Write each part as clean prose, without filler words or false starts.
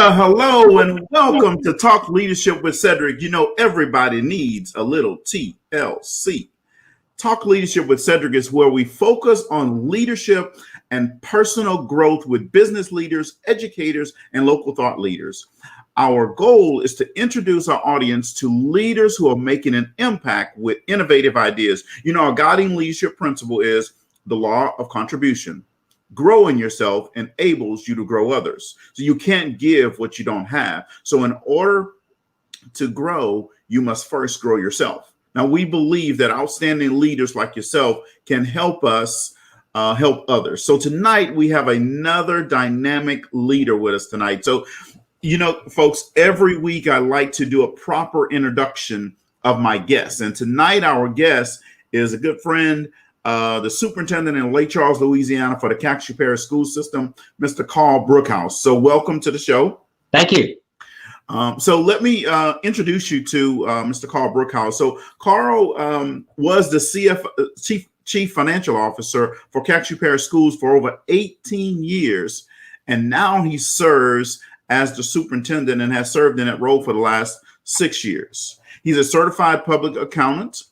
Well, hello and welcome to Talk Leadership with Cedrick. You know, everybody needs a little TLC. Talk Leadership with Cedrick is where we focus on leadership and personal growth with business leaders, educators, and local thought leaders. Our goal is to introduce our audience to leaders who are making an impact with innovative ideas. You know, our guiding leadership principle is the law of contribution. Growing yourself enables you to grow others. So you can't give what you don't have. So in order to grow, you must first grow yourself. Now, we believe that outstanding leaders like yourself can help us help others. So tonight we have another dynamic leader with us tonight. So, you know, folks, every week I like to do a proper introduction of my guests. And tonight our guest is a good friend, the superintendent in Lake Charles, Louisiana for the Cedrick Parish School System, Mr. Karl Bruchhaus. So welcome to the show. Thank you. So let me introduce you to Mr. Karl Bruchhaus. So Karl was the Chief Financial Officer for Cedrick Parish Schools for over 18 years. And now he serves as the superintendent and has served in that role for the last 6 years. He's a certified public accountant.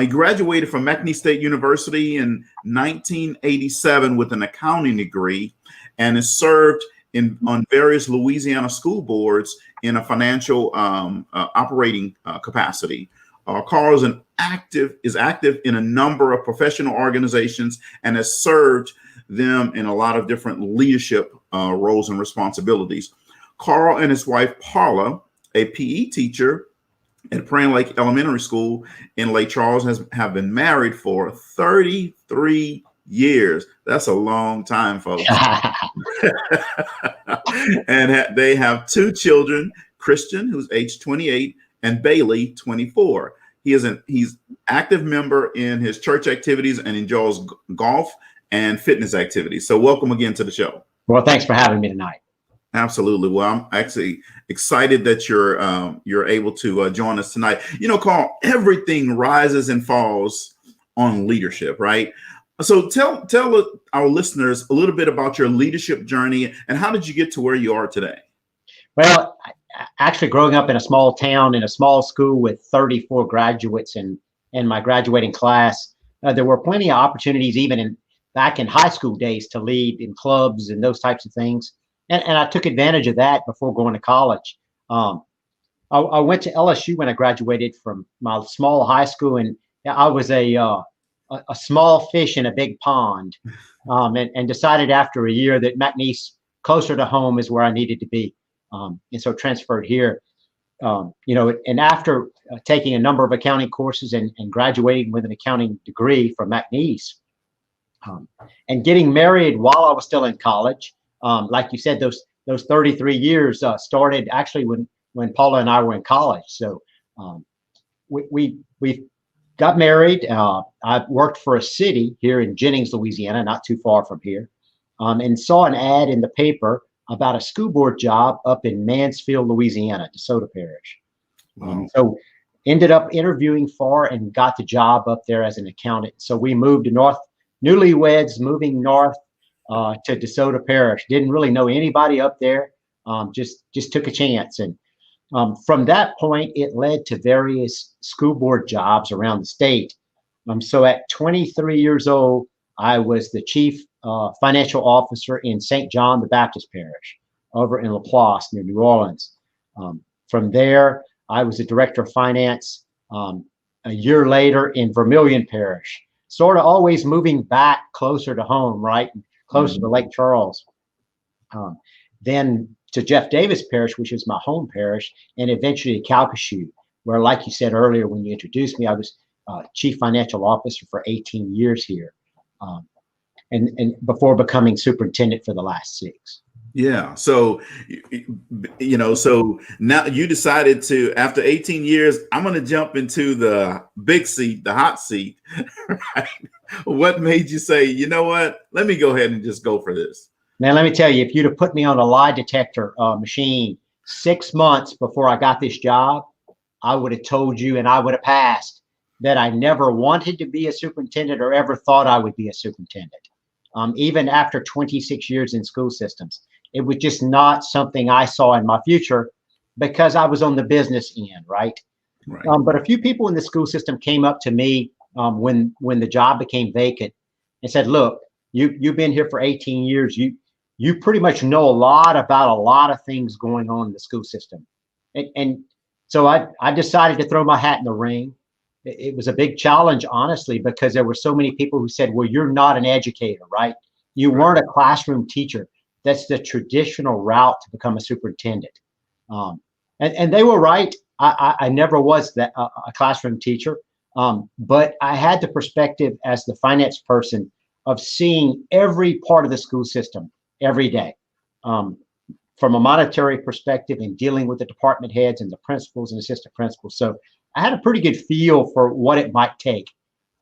He graduated from McNeese State University in 1987 with an accounting degree and has served on various Louisiana school boards in a financial operating capacity. Karl is active in a number of professional organizations and has served them in a lot of different leadership roles and responsibilities. Karl and his wife, Paula, a PE teacher at Prairie Lake Elementary School in Lake Charles, have been married for 33 years. That's a long time, folks. And they have two children, Christian, who's age 28, and Bailey, 24. He's active member in his church activities and enjoys golf and fitness activities. So welcome again to the show. Well, thanks for having me tonight. Absolutely. Well, I'm actually excited that you're able to join us tonight. You know, Karl, everything rises and falls on leadership, right? So tell our listeners a little bit about your leadership journey and how did you get to where you are today? Well, actually growing up in a small town in a small school with 34 graduates in my graduating class, there were plenty of opportunities even back in high school days to lead in clubs and those types of things. And I took advantage of that before going to college. I went to LSU when I graduated from my small high school, and I was a small fish in a big pond, and decided after a year that McNeese, closer to home, is where I needed to be, and so transferred here. And after taking a number of accounting courses and graduating with an accounting degree from McNeese, and getting married while I was still in college. Like you said, those 33 years started actually when Paula and I were in college. So we got married. I worked for a city here in Jennings, Louisiana, not too far from here, and saw an ad in the paper about a school board job up in Mansfield, Louisiana, DeSoto Parish. So ended up interviewing for and got the job up there as an accountant. So we moved north, newlyweds moving north to DeSoto Parish. Didn't really know anybody up there. Just took a chance. And from that point, it led to various school board jobs around the state. So at 23 years old, I was the chief financial officer in St. John the Baptist Parish over in Laplace near New Orleans. From there, I was the director of finance a year later in Vermilion Parish, sort of always moving back closer to home, right? Closer to Lake Charles. Then to Jeff Davis Parish, which is my home parish, and eventually to Calcasieu, where, like you said earlier when you introduced me, I was chief financial officer for 18 years here, and before becoming superintendent for the last 6. Yeah. So, so now you decided to, after 18 years, I'm going to jump into the big seat, the hot seat, right? What made you say, you know what, let me go ahead and just go for this? Man, let me tell you, if you'd have put me on a lie detector machine 6 months before I got this job, I would have told you, and I would have passed, that I never wanted to be a superintendent or ever thought I would be a superintendent. Even after 26 years in school systems, It was just not something I saw in my future because I was on the business end, right? Right. But a few people in the school system came up to me when the job became vacant and said, "Look, you've been here for 18 years. You pretty much know a lot about a lot of things going on in the school system." And so I decided to throw my hat in the ring. It was a big challenge, honestly, because there were so many people who said, "Well, you're not an educator, right? You weren't a classroom teacher. That's the traditional route to become a superintendent." And they were right. I never was a classroom teacher, but I had the perspective as the finance person of seeing every part of the school system every day, from a monetary perspective and dealing with the department heads and the principals and assistant principals. So I had a pretty good feel for what it might take,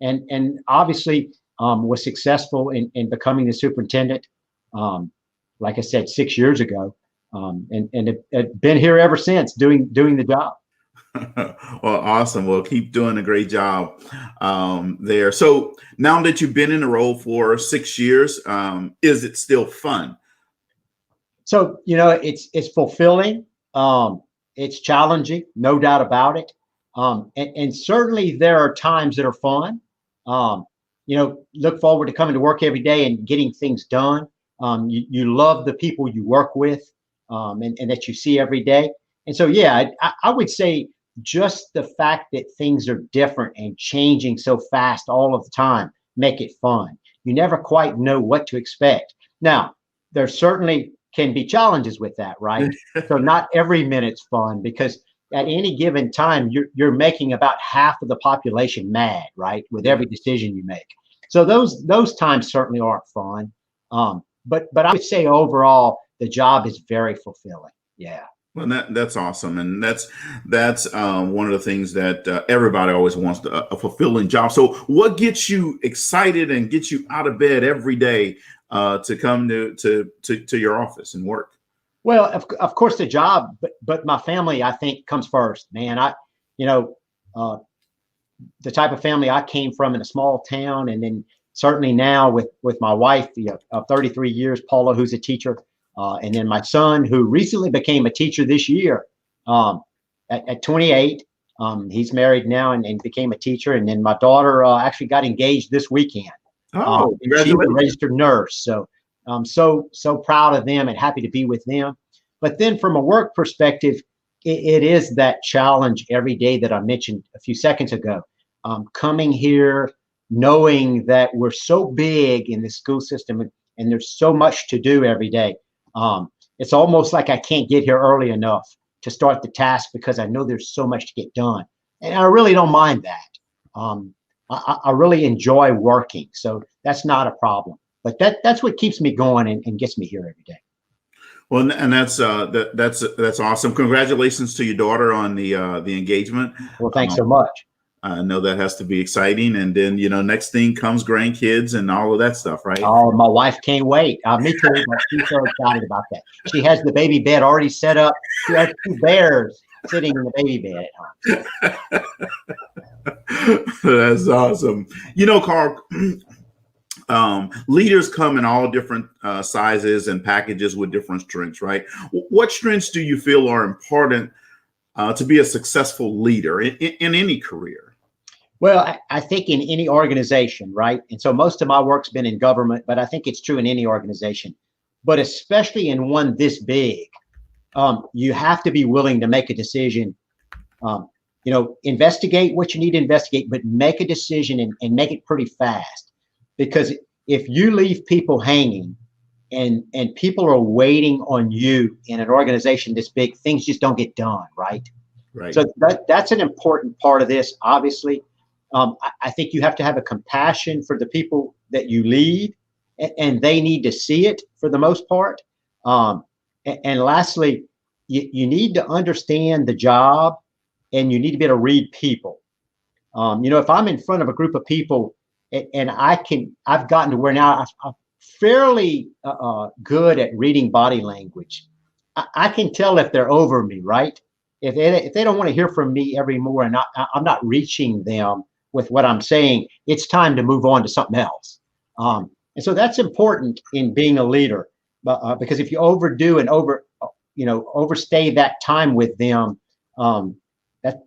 and obviously was successful in becoming the superintendent. Like I said, 6 years ago, and it been here ever since doing the job. Well, awesome. Well, keep doing a great job there. So now that you've been in the role for 6 years, is it still fun? So, it's fulfilling. It's challenging, no doubt about it. And certainly there are times that are fun. Look forward to coming to work every day and getting things done. You love the people you work with, and that you see every day. And so, yeah, I would say just the fact that things are different and changing so fast all of the time make it fun. You never quite know what to expect. Now, there certainly can be challenges with that, right? So not every minute's fun, because at any given time, you're making about half of the population mad, right? With every decision you make. So those times certainly aren't fun. But I would say overall, the job is very fulfilling. Yeah. Well, that's awesome, and that's one of the things that everybody always wants, a fulfilling job. So, what gets you excited and gets you out of bed every day to come to your office and work? Well, of course the job, but my family, I think, comes first, man. The type of family I came from in a small town, and then certainly now with my wife of 33 years, Paula, who's a teacher. And then my son, who recently became a teacher this year, at 28, he's married now and became a teacher. And then my daughter actually got engaged this weekend. Oh, she's a registered nurse. So I'm so proud of them and happy to be with them. But then from a work perspective, it is that challenge every day that I mentioned a few seconds ago. Coming here, knowing that we're so big in the school system and there's so much to do every day. It's almost like I can't get here early enough to start the task because I know there's so much to get done. And I really don't mind that. I really enjoy working, so that's not a problem. But that's what keeps me going and gets me here every day. Well, and that's awesome. Congratulations to your daughter on the engagement. Well, thanks so much. I know that has to be exciting. And then, next thing comes grandkids and all of that stuff, right? Oh, my wife can't wait. Me too. She's so excited about that. She has the baby bed already set up. She has 2 bears sitting in the baby bed at home. That's awesome. Karl, leaders come in all different sizes and packages with different strengths, right? What strengths do you feel are important to be a successful leader in any career? Well, I think in any organization, right? And so most of my work's been in government, but I think it's true in any organization, but especially in one this big, you have to be willing to make a decision, investigate what you need to investigate, but make a decision and make it pretty fast. Because if you leave people hanging and people are waiting on you in an organization this big, things just don't get done, right? Right. So that's an important part of this, obviously. I think you have to have a compassion for the people that you lead, and they need to see it for the most part. And lastly, you need to understand the job, and you need to be able to read people. If I'm in front of a group of people and I've gotten to where now I'm fairly good at reading body language. I can tell if they're over me, right? If they don't want to hear from me every more and I'm not reaching them with what I'm saying, it's time to move on to something else. And so that's important in being a leader. because if you overdo and overstay that time with them,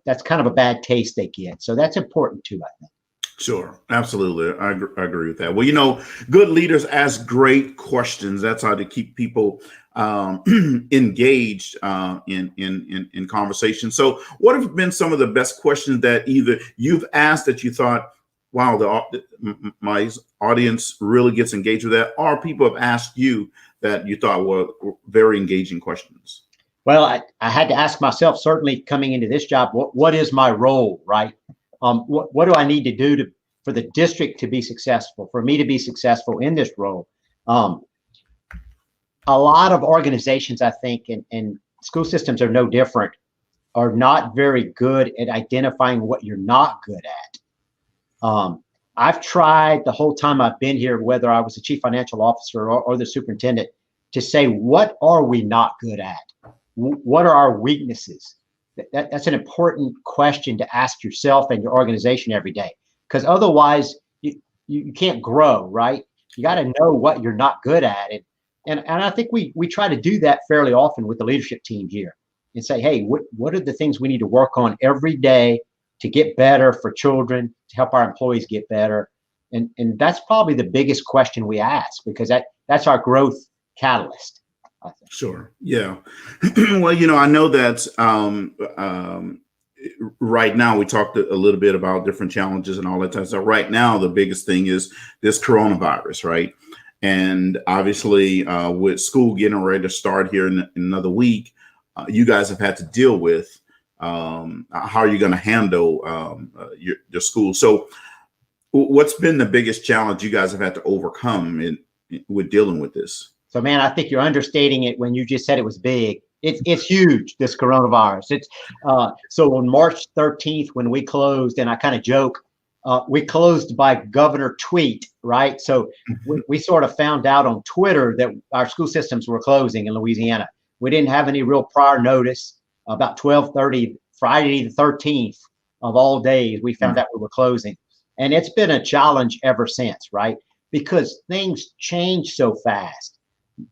that's kind of a bad taste they get. So that's important too, I think. Sure, absolutely. I agree with that. Well, good leaders ask great questions. That's how to keep people engaged in conversation. So, what have been some of the best questions that either you've asked that you thought, wow, my audience really gets engaged with that, or people have asked you that you thought were very engaging questions? Well, I had to ask myself, certainly coming into this job, what is my role, right? What do I need to do for the district to be successful, for me to be successful in this role? A lot of organizations, I think, and school systems are no different, are not very good at identifying what you're not good at. I've tried the whole time I've been here, whether I was the chief financial officer or the superintendent, to say, what are we not good at? What are our weaknesses? That's an important question to ask yourself and your organization every day, because otherwise you can't grow, right? You got to know what you're not good at. And I think we try to do that fairly often with the leadership team here and say, hey, what are the things we need to work on every day to get better for children, to help our employees get better? And that's probably the biggest question we ask, because that's our growth catalyst. Sure. Yeah. Well, I know that right now we talked a little bit about different challenges and all that type of stuff. Right now, the biggest thing is this coronavirus, right? And obviously, with school getting ready to start here in another week, you guys have had to deal with how are you going to handle your school. So what's been the biggest challenge you guys have had to overcome with dealing with this? So, man, I think you're understating it when you just said it was big. It's huge, this coronavirus. It's so on March 13th when we closed, and I kind of joke, we closed by governor tweet, right? So we sort of found out on Twitter that our school systems were closing in Louisiana. We didn't have any real prior notice. About 12:30 Friday the 13th of all days, we found out we were closing, and it's been a challenge ever since, right? Because things change so fast,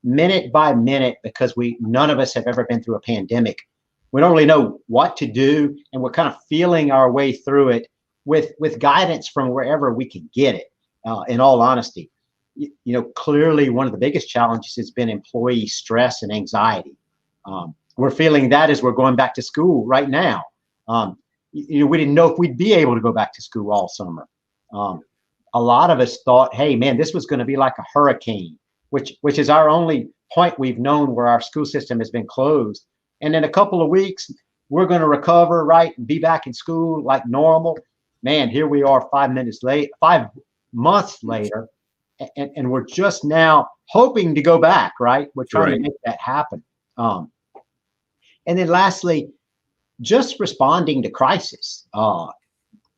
minute by minute, because none of us have ever been through a pandemic. We don't really know what to do, and we're kind of feeling our way through it with guidance from wherever we can get it. In all honesty, clearly one of the biggest challenges has been employee stress and anxiety. We're feeling that as we're going back to school right now. We didn't know if we'd be able to go back to school all summer. A lot of us thought, hey, man, this was going to be like a hurricane, which is our only point we've known where our school system has been closed. And in a couple of weeks, we're going to recover, right, and be back in school like normal. Man, here we are 5 months later, and we're just now hoping to go back, right? We're trying to make that happen. And then lastly, just responding to crisis.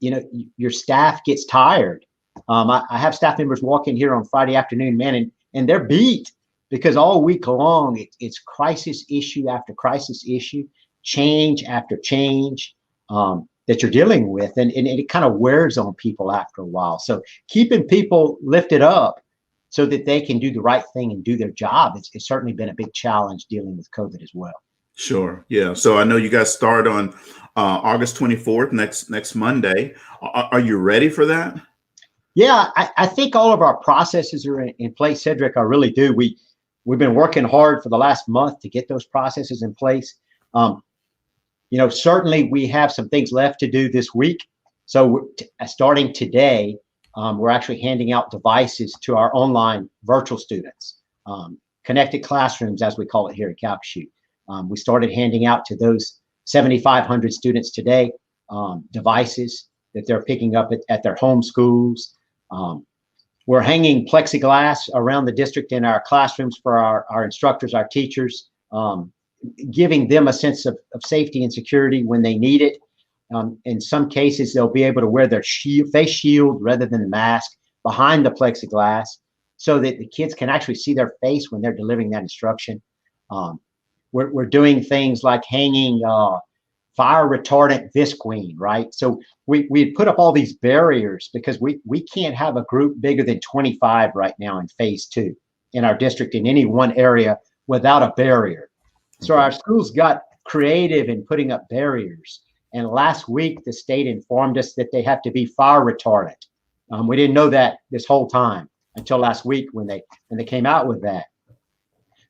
Your staff gets tired. I have staff members walk in here on Friday afternoon, man, and they're beat, because all week long it's crisis issue after crisis issue, change after change that you're dealing with, and it kind of wears on people after a while. So keeping people lifted up so that they can do the right thing and do their job, it's certainly been a big challenge dealing with COVID as well. Sure. Yeah. So I know you guys start on August 24th, next Monday. Are you ready for that? Yeah, I think all of our processes are in place, Cedrick. I really do. We've been working hard for the last month to get those processes in place. Certainly we have some things left to do this week. So starting today, we're actually handing out devices to our online virtual students, connected classrooms, as we call it here at Calcasieu. We started handing out to those 7,500 students today devices that they're picking up at their home schools. We're hanging plexiglass around the district in our classrooms for our instructors, our teachers, giving them a sense of safety and security when they need it. In some cases, they'll be able to wear their face shield rather than the mask behind the plexiglass so that the kids can actually see their face when they're delivering that instruction. We're doing things like hanging fire retardant visqueen, right? So we put up all these barriers because we can't have a group bigger than 25 right now in phase 2. in our district in any one area without a barrier. So our schools got creative in putting up barriers. And last week, the state informed us that they have to be fire retardant. We didn't know that this whole time until last week when they came out with that.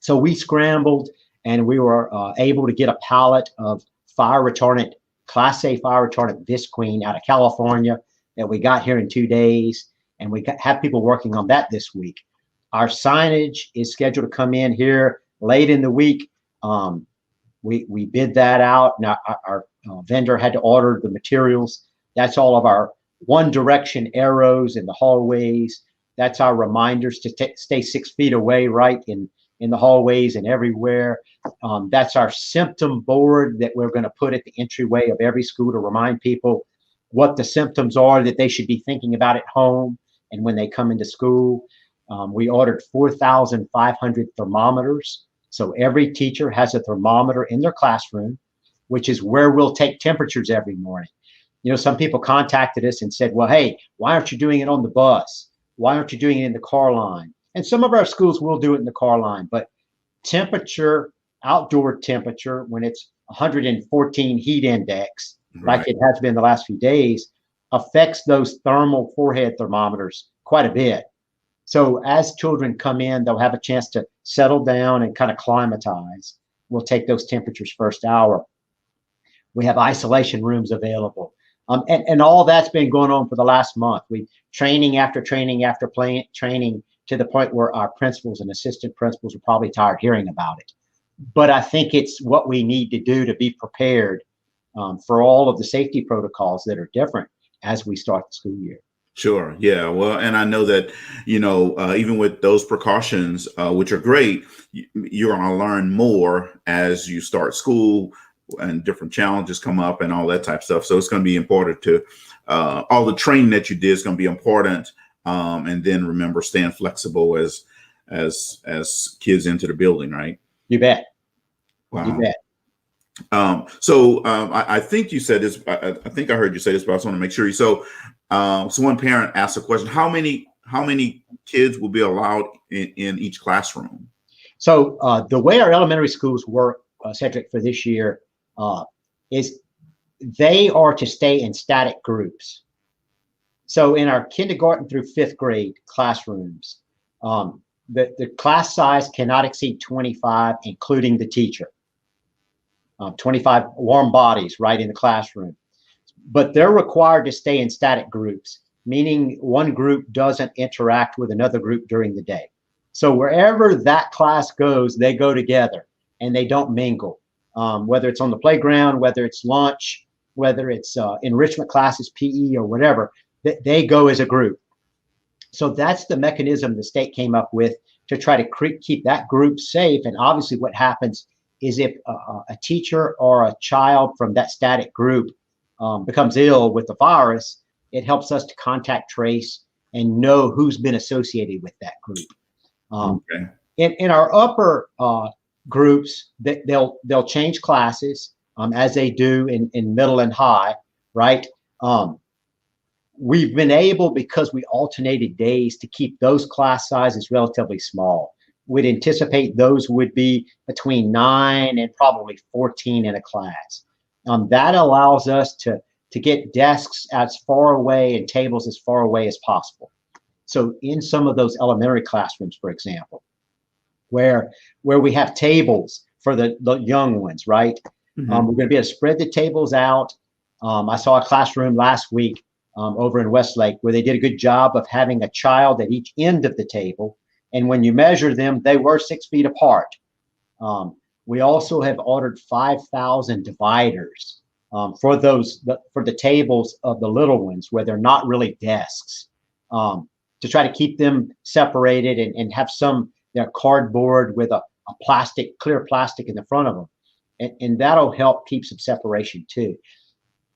So we scrambled and we were able to get a pallet of fire retardant, Class A fire retardant visqueen out of California that we got here in 2 days. And we have people working on that this week. Our signage is scheduled to come in here late in the week. We bid that out. Now our vendor had to order the materials. That's all of our one direction arrows in the hallways. That's our reminders to stay 6 feet away, right in the hallways and everywhere. That's our symptom board that we're going to put at the entryway of every school to remind people what the symptoms are that they should be thinking about at home and when they come into school. We ordered 4,500 thermometers. So every teacher has a thermometer in their classroom, which is where we'll take temperatures every morning. You know, some people contacted us and said, well, hey, why aren't you doing it on the bus? Why aren't you doing it in the car line? And some of our schools will do it in the car line, but temperature, outdoor temperature, when it's 114 heat index, like it has been the last few days, affects those thermal forehead thermometers quite a bit. So as children come in, they'll have a chance to settle down and kind of climatize. We'll take those temperatures first hour. We have isolation rooms available. And all that's been going on for the last month. We training after training after training to the point where our principals and assistant principals are probably tired hearing about it. But I think it's what we need to do to be prepared for all of the safety protocols that are different as we start the school year. Sure. Yeah. Well, and I know that, even with those precautions, which are great, you're going to learn more as you start school and different challenges come up and all that type of stuff. So it's going to be important to all the training that you did is going to be important. And then remember, staying flexible as kids enter the building. Right. You bet. Wow. You bet. I think you said this. I think I heard you say this, but I just want to make sure. So one parent asked a question: How many kids will be allowed in each classroom? So the way our elementary schools work, Cedrick, for this year is they are to stay in static groups. So in our kindergarten through 5th grade classrooms, the class size cannot exceed 25, including the teacher. 25 warm bodies right in the classroom. But they're required to stay in static groups, meaning one group doesn't interact with another group during the day. So wherever that class goes, they go together and they don't mingle. Whether it's on the playground, whether it's lunch, whether it's enrichment classes, PE or whatever, they go as a group. So that's the mechanism the state came up with to try to keep that group safe. And obviously what happens is if a teacher or a child from that static group becomes ill with the virus, it helps us to contact trace and know who's been associated with that group. Okay. In our upper groups, they'll change classes as they do in middle and high, right? We've been able, because we alternated days, to keep those class sizes relatively small. We'd anticipate those would be between 9 and probably 14 in a class. That allows us to get desks as far away and tables as far away as possible. So in some of those elementary classrooms, for example, where we have tables for the young ones, right? Mm-hmm. We're going to be able to spread the tables out. I saw a classroom last week over in Westlake where they did a good job of having a child at each end of the table. And when you measure them, they were 6 feet apart. We also have ordered 5,000 dividers for the tables of the little ones where they're not really desks, to try to keep them separated and have some cardboard with a clear plastic in the front of them. And that'll help keep some separation too.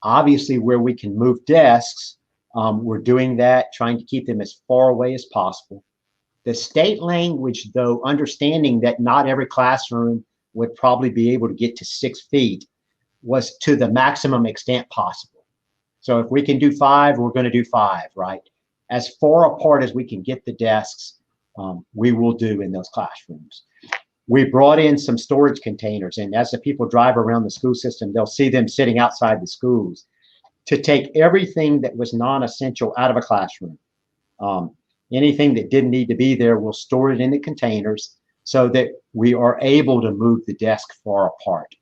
Obviously, where we can move desks, we're doing that, trying to keep them as far away as possible. The state language, though, understanding that not every classroom would probably be able to get to 6 feet, was to the maximum extent possible. So if we can do 5, we're going to do 5, right? As far apart as we can get the desks. we will do in those classrooms. We brought in some storage containers, and as the people drive around the school system, they'll see them sitting outside the schools to take everything that was non-essential out of a classroom. Anything that didn't need to be there, we'll store it in the containers so that we are able to move the desk far apart.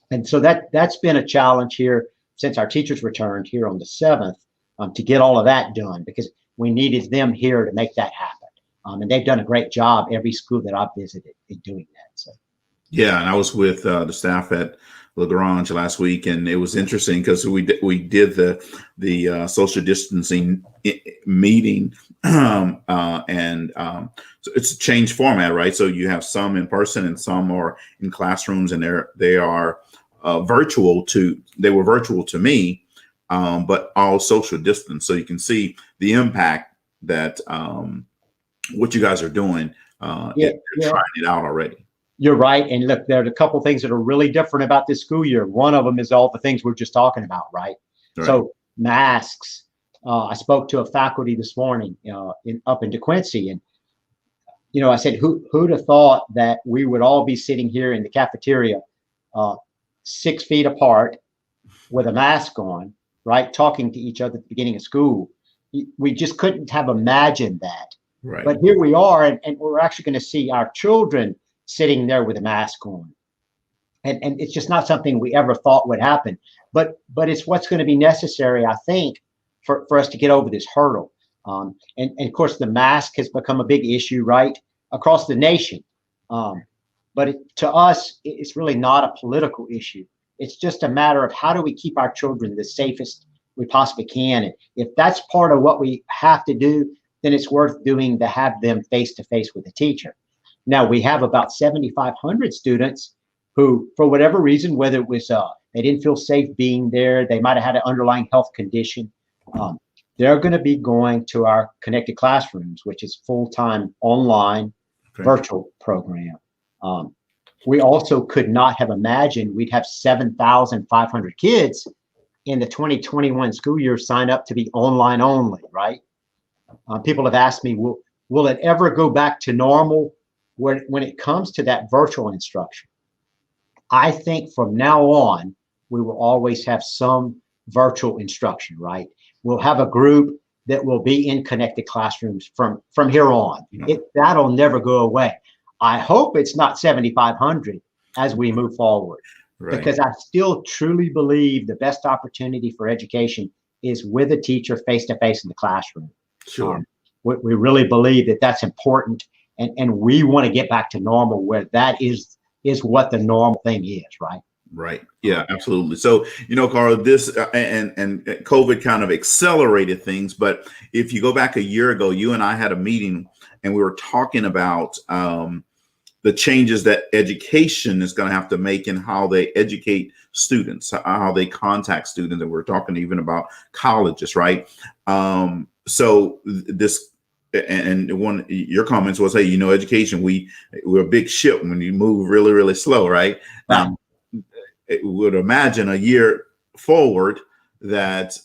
And so that's been a challenge here since our teachers returned here on the 7th, to get all of that done, because we needed them here to make that happen. And they've done a great job, every school that I've visited, in doing that. So. Yeah, and I was with the staff at LaGrange last week, and it was interesting because we did the social distancing meeting, so it's a changed format, right? So you have some in person and some are in classrooms, and they are virtual to me, but all social distance. So you can see the impact that what you guys are doing. You're trying it out already. You're right. And look, there are a couple things that are really different about this school year. One of them is all the things we're just talking about, right? So masks. I spoke to a faculty this morning up in DeQuincy, and I said, who'd have thought that we would all be sitting here in the cafeteria 6 feet apart with a mask on, right, talking to each other at the beginning of school. We just couldn't have imagined that. Right. But here we are, and we're actually going to see our children sitting there with a mask on. And it's just not something we ever thought would happen. But it's what's going to be necessary, I think, for us to get over this hurdle. And of course, the mask has become a big issue, right, across the nation. But to us, it's really not a political issue. It's just a matter of how do we keep our children the safest we possibly can. And if that's part of what we have to do, then it's worth doing to have them face-to-face with a teacher. Now, we have about 7,500 students who, for whatever reason, whether it was they didn't feel safe being there, they might have had an underlying health condition, they're going to be going to our Connected Classrooms, which is full-time online virtual program. We also could not have imagined we'd have 7,500 kids in the 2021 school year sign up to be online only, right? People have asked me, will it ever go back to normal when it comes to that virtual instruction? I think from now on, we will always have some virtual instruction, right? We'll have a group that will be in Connected Classrooms from here on. That'll never go away. I hope it's not 7,500 as we move forward, because I still truly believe the best opportunity for education is with a teacher face-to-face in the classroom. Sure. We really believe that that's important, and we want to get back to normal where that is what the normal thing is, right? Right. Yeah, absolutely. So, Karl, this and COVID kind of accelerated things. But if you go back a year ago, you and I had a meeting and we were talking about the changes that education is going to have to make in how they educate students, how they contact students. And we're talking even about colleges, right? So this, and one of your comments was, hey, education, we're a big ship when you move really, really slow, right? It would imagine a year forward that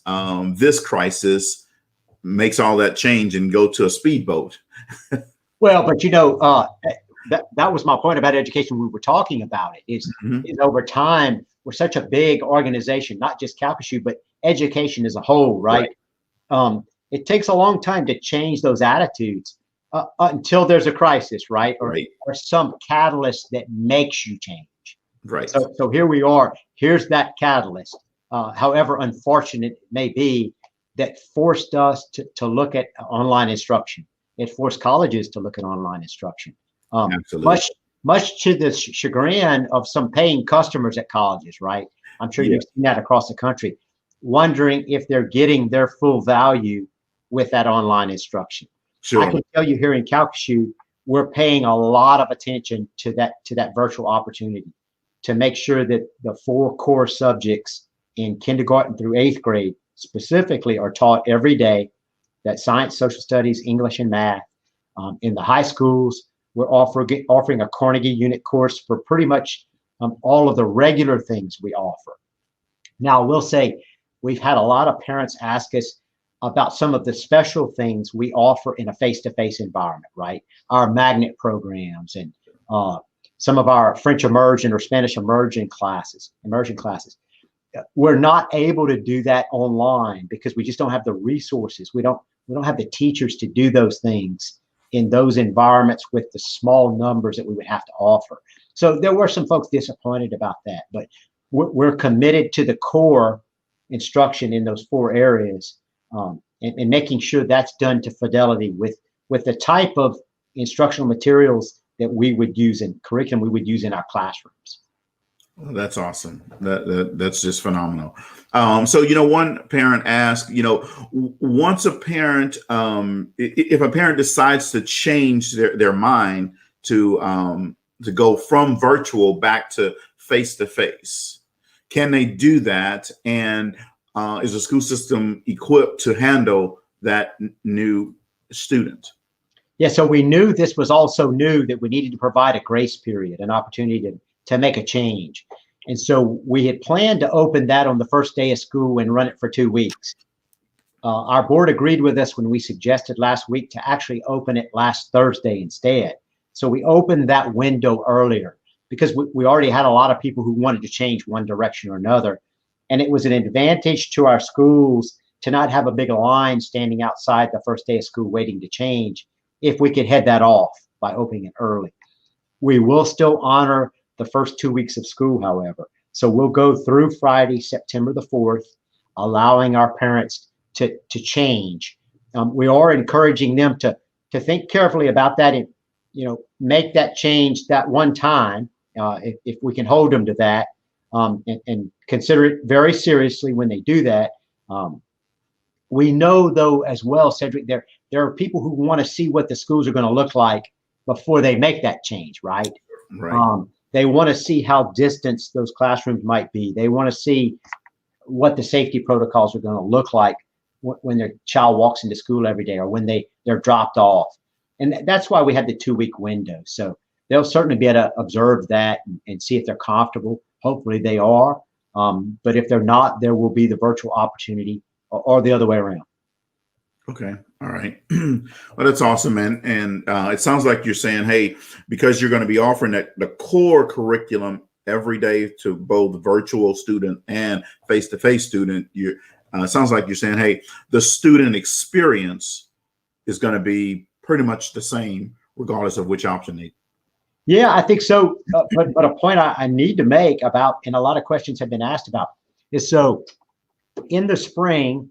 this crisis makes all that change and go to a speedboat. Well, but that was my point about education. We were talking about it is over time, we're such a big organization, not just Calcasieu, but education as a whole, right? It takes a long time to change those attitudes until there's a crisis, right? Or some catalyst that makes you change. Right. So here we are. Here's that catalyst, however unfortunate it may be, that forced us to look at online instruction. It forced colleges to look at online instruction. Absolutely. Much to the chagrin of some paying customers at colleges, right? I'm sure you've seen that across the country, wondering if they're getting their full value with that online instruction. Sure. I can tell you here in Calcasieu, we're paying a lot of attention to that virtual opportunity to make sure that the 4 core subjects in kindergarten through 8th grade specifically are taught every day, that science, social studies, English, and math. In the high schools, we're offering a Carnegie unit course for pretty much all of the regular things we offer. Now, I will say, we've had a lot of parents ask us, about some of the special things we offer in a face-to-face environment, right? Our magnet programs and some of our French immersion or Spanish immersion classes. We're not able to do that online because we just don't have the resources. We don't have the teachers to do those things in those environments with the small numbers that we would have to offer. So there were some folks disappointed about that, but we're committed to the core instruction in those 4 areas, and making sure that's done to fidelity with the type of instructional materials that we would use in curriculum we would use in our classrooms. Well, that's awesome. That's just phenomenal. So, one parent asked, once a parent, if a parent decides to change their mind to go from virtual back to face-to-face, can they do that? And is the school system equipped to handle that new student? Yeah, so we knew this was also new, that we needed to provide a grace period, an opportunity to make a change. And so we had planned to open that on the first day of school and run it for 2 weeks. Our board agreed with us when we suggested last week to actually open it last Thursday instead. So we opened that window earlier because we already had a lot of people who wanted to change one direction or another. And it was an advantage to our schools to not have a big line standing outside the first day of school waiting to change if we could head that off by opening it early. We will still honor the first 2 weeks of school, however. So we'll go through Friday, September the 4th, allowing our parents to change. We are encouraging them to think carefully about that and, make that change that one time, if we can hold them to that, and consider it very seriously when they do that. We know, though, as well, Cedrick, there are people who want to see what the schools are going to look like before they make that change, right? Right. They want to see how distanced those classrooms might be. They want to see what the safety protocols are going to look like when their child walks into school every day or when they're dropped off. And that's why we had the 2 week window. So they'll certainly be able to observe that and see if they're comfortable. Hopefully they are. But if they're not, there will be the virtual opportunity or the other way around. Okay. All right. Well, that's awesome, man. And it sounds like you're saying, hey, because you're going to be offering the core curriculum every day to both virtual student and face-to-face student, it sounds like you're saying, hey, the student experience is going to be pretty much the same regardless of which option they. Yeah, I think so. But a point I need to make about, and a lot of questions have been asked about, is so in the spring,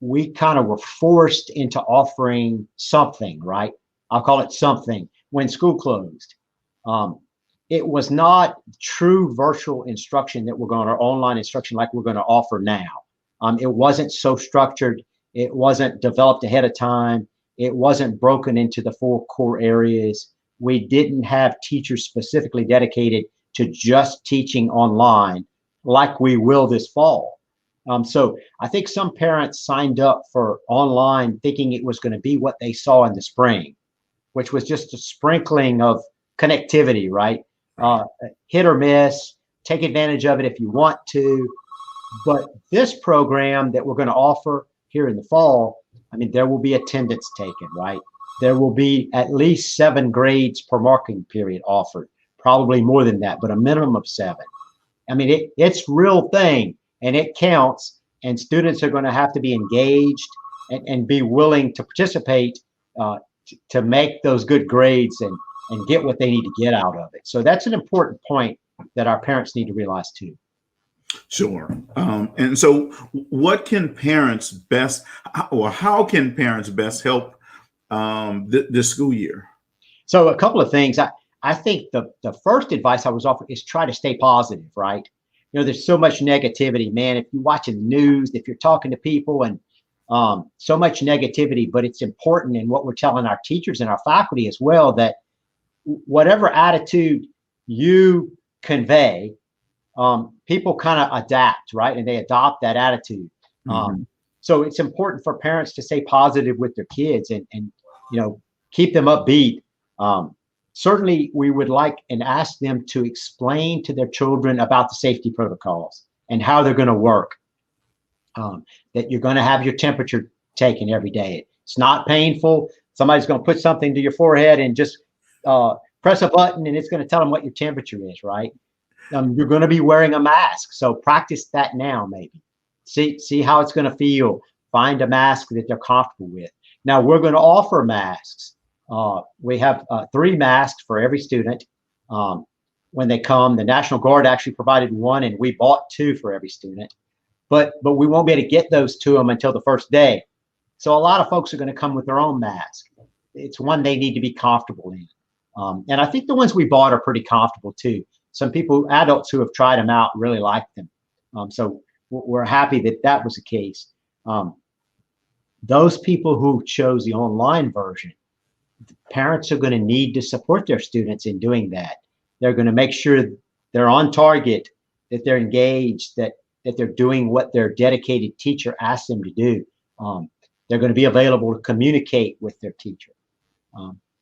we kind of were forced into offering something, right? I'll call it something when school closed. It was not true virtual instruction that we're going to, or online instruction like we're going to offer now. It wasn't so structured. It wasn't developed ahead of time. It wasn't broken into the 4 core areas. We didn't have teachers specifically dedicated to just teaching online like we will this fall. So I think some parents signed up for online thinking it was going to be what they saw in the spring, which was just a sprinkling of connectivity, right? Hit or miss, take advantage of it if you want to. But this program that we're going to offer here in the fall, I mean, there will be attendance taken, right? There will be at least 7 grades per marking period offered, probably more than that, but a minimum of 7. I mean, it's real thing. And it counts, and students are going to have to be engaged and be willing to participate to make those good grades and get what they need to get out of it. So that's an important point that our parents need to realize too. Sure. And so what can parents best, or how can parents best help this school year? So a couple of things. I think the first advice I was offered is try to stay positive, right? There's so much negativity, man. If you're watching the news, if you're talking to people, and so much negativity, but it's important in what we're telling our teachers and our faculty as well, that whatever attitude you convey, people kind of adapt, right? And they adopt that attitude. Mm-hmm. So it's important for parents to stay positive with their kids and keep them upbeat. Certainly, we would like and ask them to explain to their children about the safety protocols and how they're going to work. that you're going to have your temperature taken every day. It's not painful. Somebody's going to put something to your forehead and just press a button, and it's going to tell them what your temperature is, right? You're going to be wearing a mask. So practice that now, maybe. See how it's going to feel. Find a mask that they're comfortable with. Now, we're going to offer masks. We have 3 masks for every student. When they come, the National Guard actually provided 1, and we bought 2 for every student. But we won't be able to get those to them until the first day. So a lot of folks are going to come with their own mask. It's one they need to be comfortable in. And I think the ones we bought are pretty comfortable too. Some people, adults who have tried them out, really like them. So we're happy that that was the case. Those people who chose the online version, parents are going to need to support their students in doing that. They're going to make sure they're on target, that they're engaged, that they're doing what their dedicated teacher asked them to do. They're going to be available to communicate with their teacher.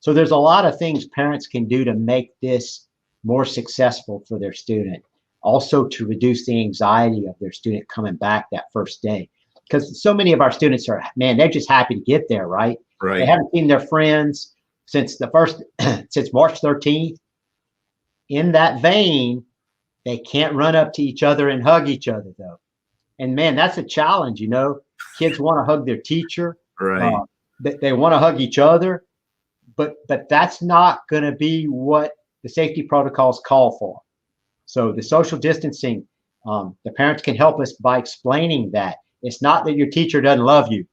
So there's a lot of things parents can do to make this more successful for their student. Also to reduce the anxiety of their student coming back that first day. Because so many of our students are, man, they're just happy to get there, right? Right. They haven't seen their friends since since March 13th. In that vein, they can't run up to each other and hug each other, though. And man, that's a challenge, you know. Kids want to hug their teacher. Right. They want to hug each other, but that's not going to be what the safety protocols call for. So the social distancing, the parents can help us by explaining that. It's not that your teacher doesn't love you.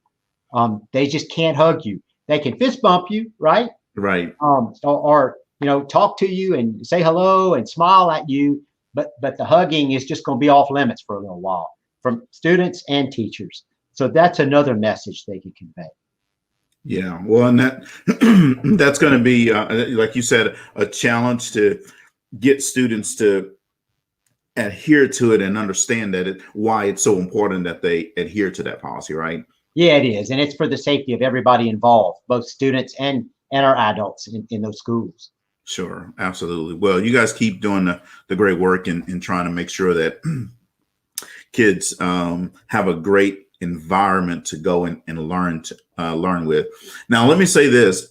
They just can't hug you. They can fist bump you, right? Right. Or you know, talk to you and say hello and smile at you, but the hugging is just going to be off limits for a little while from students and teachers. So that's another message they can convey. Yeah, well, and that's going to be, like you said, a challenge to get students to adhere to it and understand that why it's so important that they adhere to that policy, right? Yeah, it is, and it's for the safety of everybody involved, both students and our adults in those schools. Sure, absolutely. Well, you guys keep doing the great work in trying to make sure that kids have a great environment to go and learn with. Now, let me say this.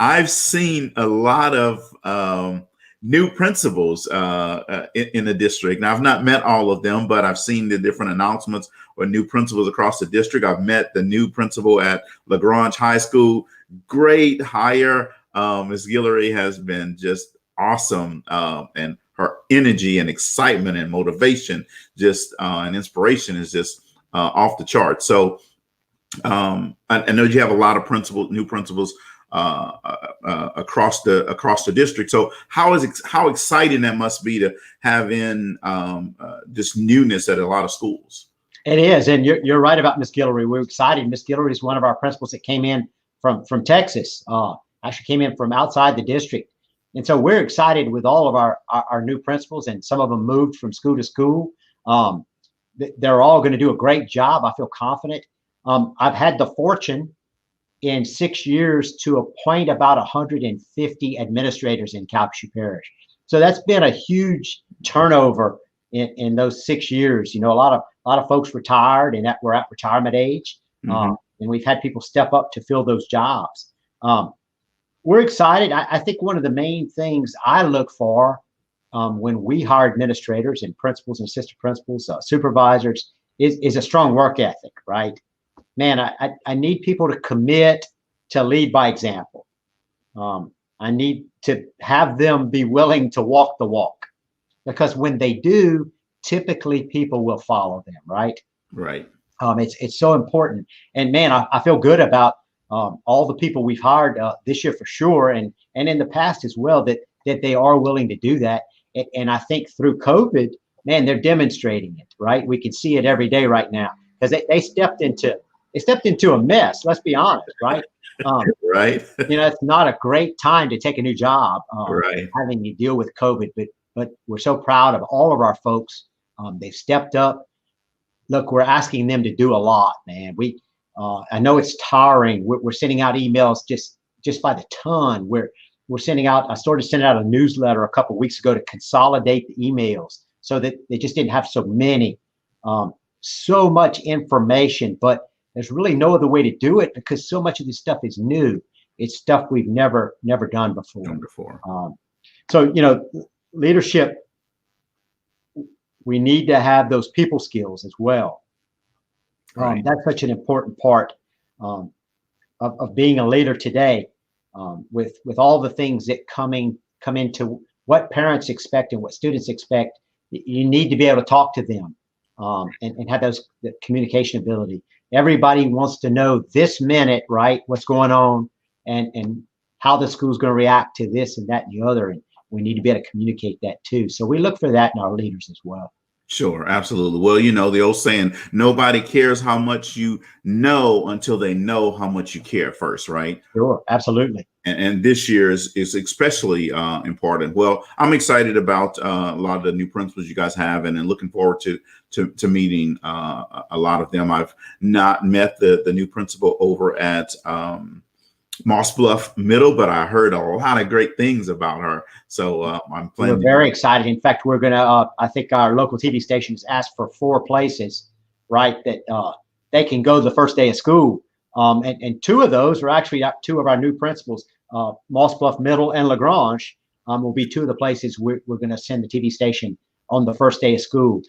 I've seen a lot of new principals in the district. Now, I've not met all of them, but I've seen the different announcements or new principals across the district. I've met the new principal at LaGrange High School. Great hire. Ms. Guillory has been just awesome, and her energy and excitement and motivation just and inspiration is just off the chart. So I know you have a lot of new principals across the district. So how exciting that must be to have in this newness at a lot of schools. It is, and you're right about Ms. Guillory. We're excited. Ms. Guillory is one of our principals that came in from Texas. Actually came in from outside the district. And so we're excited with all of our new principals, and some of them moved from school to school. They're all going to do a great job. I feel confident. I've had the fortune in 6 years to appoint about 150 administrators in Calcasieu Parish. So that's been a huge turnover in those 6 years. You know, a lot of folks retired and we're at retirement age. Mm-hmm. And we've had people step up to fill those jobs. We're excited. I think one of the main things I look for when we hire administrators and principals and assistant principals, supervisors, is a strong work ethic, right? Man, I need people to commit to lead by example. I need to have them be willing to walk the walk, because when they do, typically people will follow them, right? Right. It's so important. And man, I feel good about all the people we've hired this year for sure, and in the past as well, that they are willing to do that. And I think through COVID, man, they're demonstrating it, right? We can see it every day right now, because they stepped into a mess. Let's be honest, right? Right. You know, it's not a great time to take a new job, right, having to deal with COVID. But we're so proud of all of our folks. They've stepped up. Look, we're asking them to do a lot, man. I know it's tiring. We're sending out emails just by the ton. We're sending out. I started sending out a newsletter a couple of weeks ago to consolidate the emails so that they just didn't have so many. so much information, but there's really no other way to do it because so much of this stuff is new. It's stuff we've never done before. So, leadership, we need to have those people skills as well. Right. That's such an important part of being a leader today, with all the things that come into what parents expect and what students expect. You need to be able to talk to them and have the communication ability. Everybody wants to know this minute, right, what's going on and how the school's going to react to this and that and the other. And we need to be able to communicate that too. So we look for that in our leaders as well. Sure, absolutely. Well, the old saying, nobody cares how much you know until they know how much you care first, right? Sure, absolutely. And this year is especially important. Well, I'm excited about a lot of the new principals you guys have, and looking forward to meeting a lot of them. I've not met the new principal over at Moss Bluff Middle, but I heard a lot of great things about her. So I'm planning. We're very excited. In fact, we're going to, I think our local TV stations asked for 4 places, right, that they can go the first day of school. And 2 of those are actually 2 of our new principals, Moss Bluff Middle and LaGrange, will be 2 of the places we're going to send the TV station on the first day of school,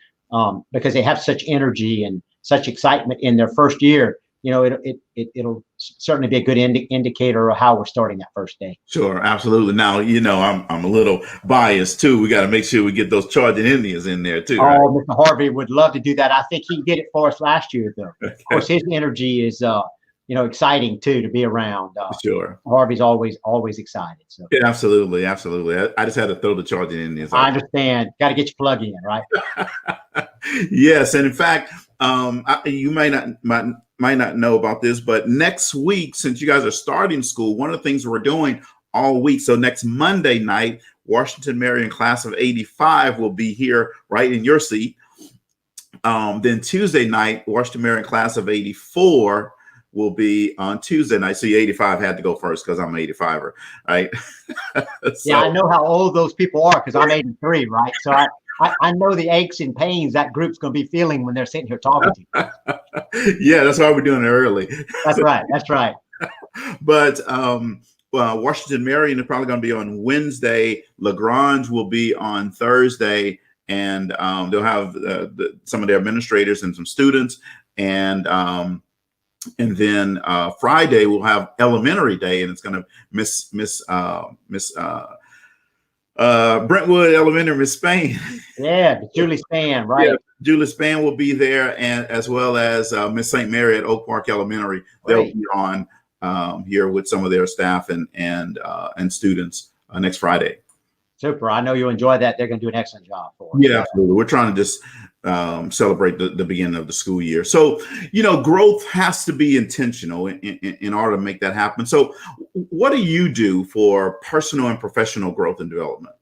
because they have such energy and such excitement in their first year. It'll certainly be a good indicator of how we're starting that first day. Sure, absolutely. Now, I'm a little biased too. We got to make sure we get those Charging Indians in there too. Right? Oh, Mr. Harvey would love to do that. I think he did it for us last year, though. Okay. Of course, his energy is, exciting too to be around. Sure. Harvey's always excited. So. Yeah, absolutely. I just had to throw the Charging Indians. I understand. Got to get your plug in, right? Yes, and in fact, you might not know about this, but next week, since you guys are starting school, one of the things we're doing all week. So next Monday night, Washington Marion class of 85 will be here right in your seat. Then Tuesday night, Washington Marion class of 84 will be on Tuesday night. So 85 had to go first because I'm an 85er, right? So, yeah, I know how old those people are because I'm 83, right? So I know the aches and pains that group's going to be feeling when they're sitting here talking to you. Yeah, that's why we're doing it early. That's right. That's right. But Washington Marion is probably going to be on Wednesday. LaGrange will be on Thursday, and they'll have some of their administrators and some students. And then Friday we'll have elementary day, and it's going to Miss Brentwood Elementary, Miss Spain. Yeah, Julie Span, right? Yeah, Julie Span will be there, and as well as Miss St. Mary at Oak Park Elementary. They'll be on here with some of their staff and students next Friday. Super. I know you'll enjoy that. They're going to do an excellent job for us. Yeah, absolutely. We're trying to just celebrate the beginning of the school year. So, growth has to be intentional in order to make that happen. So what do you do for personal and professional growth and development?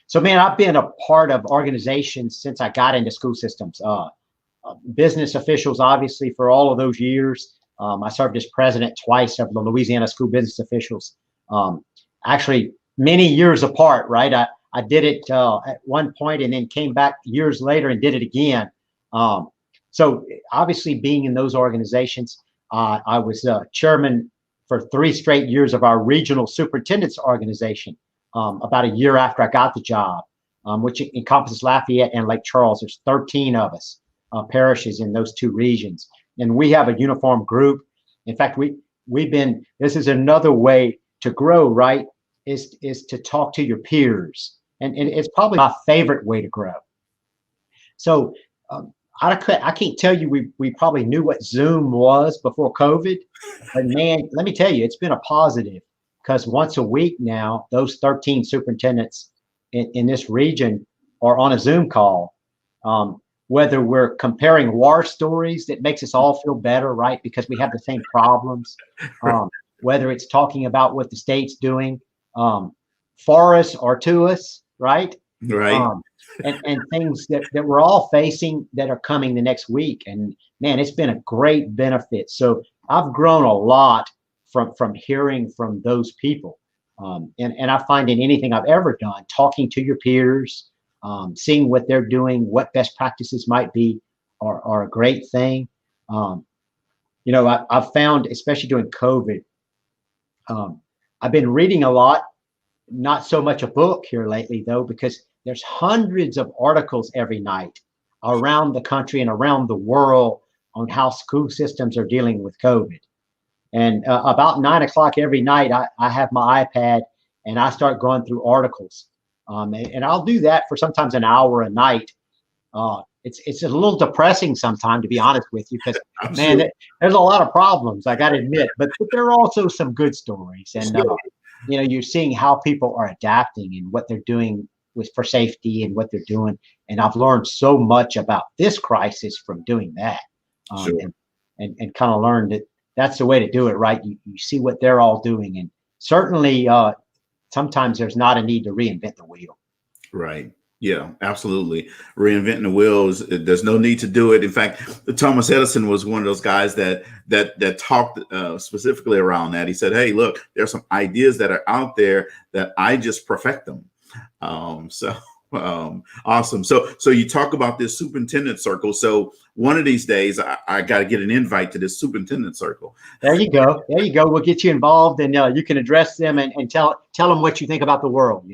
So, man, I've been a part of organizations since I got into school systems. Business officials, obviously, for all of those years. I served as president twice of the Louisiana School Business Officials. Actually, many years apart, right? I did it at one point and then came back years later and did it again. So obviously being in those organizations, I was chairman for 3 straight years of our regional superintendent's organization about a year after I got the job, which encompasses Lafayette and Lake Charles. There's 13 of us parishes in those 2 regions. And we have a uniform group. In fact, this is another way to grow, right? Is to talk to your peers. And it's probably my favorite way to grow. So I can't tell you we probably knew what Zoom was before COVID, but man, let me tell you, it's been a positive because once a week now, those 13 superintendents in this region are on a Zoom call. Whether we're comparing war stories that makes us all feel better, right? Because we have the same problems. Whether it's talking about what the state's doing for us or to us, right? Right. And things that we're all facing that are coming the next week. And man, it's been a great benefit. So I've grown a lot from hearing from those people. And I find in anything I've ever done, talking to your peers, seeing what they're doing, what best practices might be, are a great thing. I've found, especially during COVID, I've been reading a lot, not so much a book here lately though, because there's hundreds of articles every night around the country and around the world on how school systems are dealing with COVID. And about 9 o'clock every night, I have my iPad and I start going through articles. And I'll do that for sometimes an hour a night. It's a little depressing sometimes, to be honest with you, because man, sure. there's a lot of problems, I got to admit, but there are also some good stories. And Sure. you're seeing how people are adapting and what they're doing for safety and what they're doing. And I've learned so much about this crisis from doing that. Sure. And kind of learned that that's the way to do it, right? You see what they're all doing, and certainly sometimes there's not a need to reinvent the wheel. Right. Yeah, absolutely. Reinventing the wheels. There's no need to do it. In fact, Thomas Edison was one of those guys that talked specifically around that. He said, "Hey, look, there's some ideas that are out there that I just perfect them." Awesome. So you talk about this superintendent circle. So one of these days, I got to get an invite to this superintendent circle. There you go. There you go. We'll get you involved, and you can address them and tell them what you think about the world.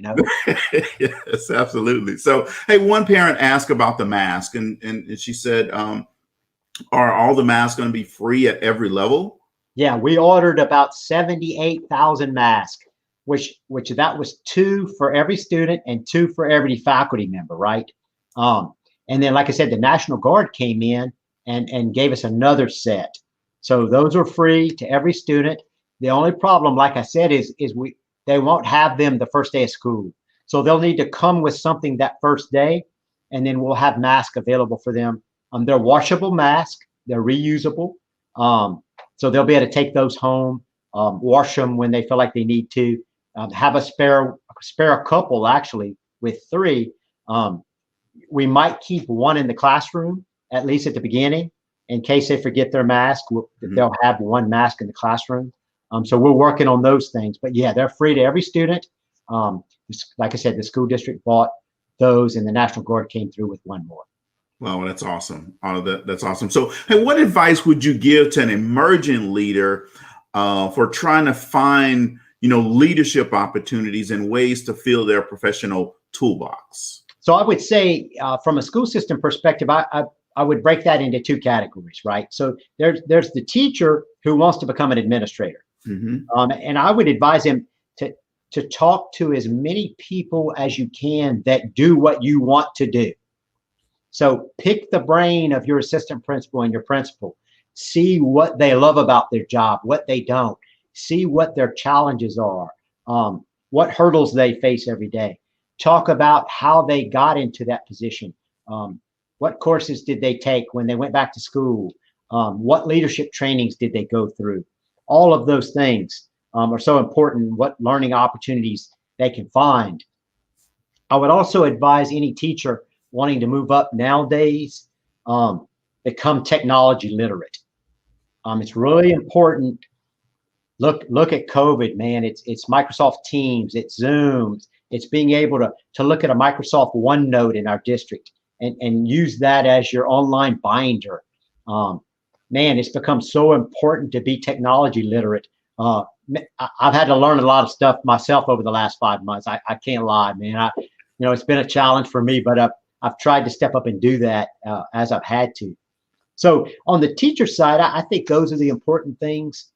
Yes, absolutely. So, hey, one parent asked about the mask, and she said, "Are all the masks going to be free at every level?" Yeah, we ordered about 78,000 masks. Which that was 2 for every student and 2 for every faculty member, right? And then, like I said, the National Guard came in and gave us another set. So those are free to every student. The only problem, like I said, is they won't have them the first day of school. So they'll need to come with something that first day, and then we'll have masks available for them. They're washable masks, they're reusable. So they'll be able to take those home, wash them when they feel like they need to. Have a spare couple actually with 3. We might keep one in the classroom, at least at the beginning, in case they forget their mask. They'll have one mask in the classroom. So we're working on those things. But yeah, they're free to every student. Like I said, the school district bought those, and the National Guard came through with one more. Wow, that's awesome. That's awesome. So, hey, what advice would you give to an emerging leader for trying to find leadership opportunities and ways to fill their professional toolbox? So I would say from a school system perspective, I would break that into 2 categories, right? So there's the teacher who wants to become an administrator. And I would advise him to talk to as many people as you can that do what you want to do. So pick the brain of your assistant principal and your principal. See what they love about their job, what they don't. See what their challenges are, what hurdles they face every day. Talk about how they got into that position. What courses did they take when they went back to school? What leadership trainings did they go through? All of those things are so important, what learning opportunities they can find. I would also advise any teacher wanting to move up nowadays, become technology literate. It's really important. Look at COVID, man. It's Microsoft Teams, it's Zoom, it's being able to look at a Microsoft OneNote in our district and use that as your online binder. Man, it's become so important to be technology literate. I've had to learn a lot of stuff myself over the last 5 months. I can't lie, man. It's been a challenge for me, but I've tried to step up and do that as I've had to. So on the teacher side, I think those are the important things.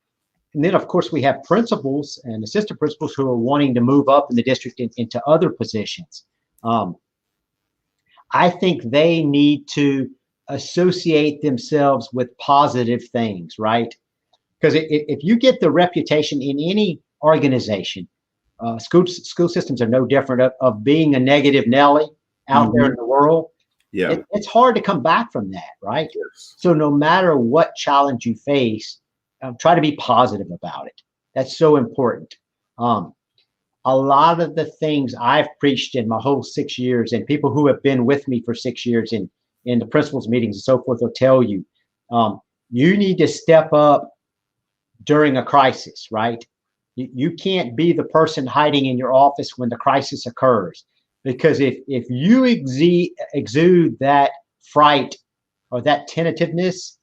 And then, of course, we have principals and assistant principals who are wanting to move up in the district into other positions. I think they need to associate themselves with positive things, right? Because if you get the reputation in any organization, school systems are no different of being a negative Nelly out there in the world. Yeah, it's hard to come back from that, right? Yes. So no matter what challenge you face, try to be positive about it. That's so important. A lot of the things I've preached in my whole 6 years, and people who have been with me for 6 years in the principals meetings and so forth will tell you, you need to step up during a crisis, right? You can't be the person hiding in your office when the crisis occurs, because if you exude that fright or that tentativeness,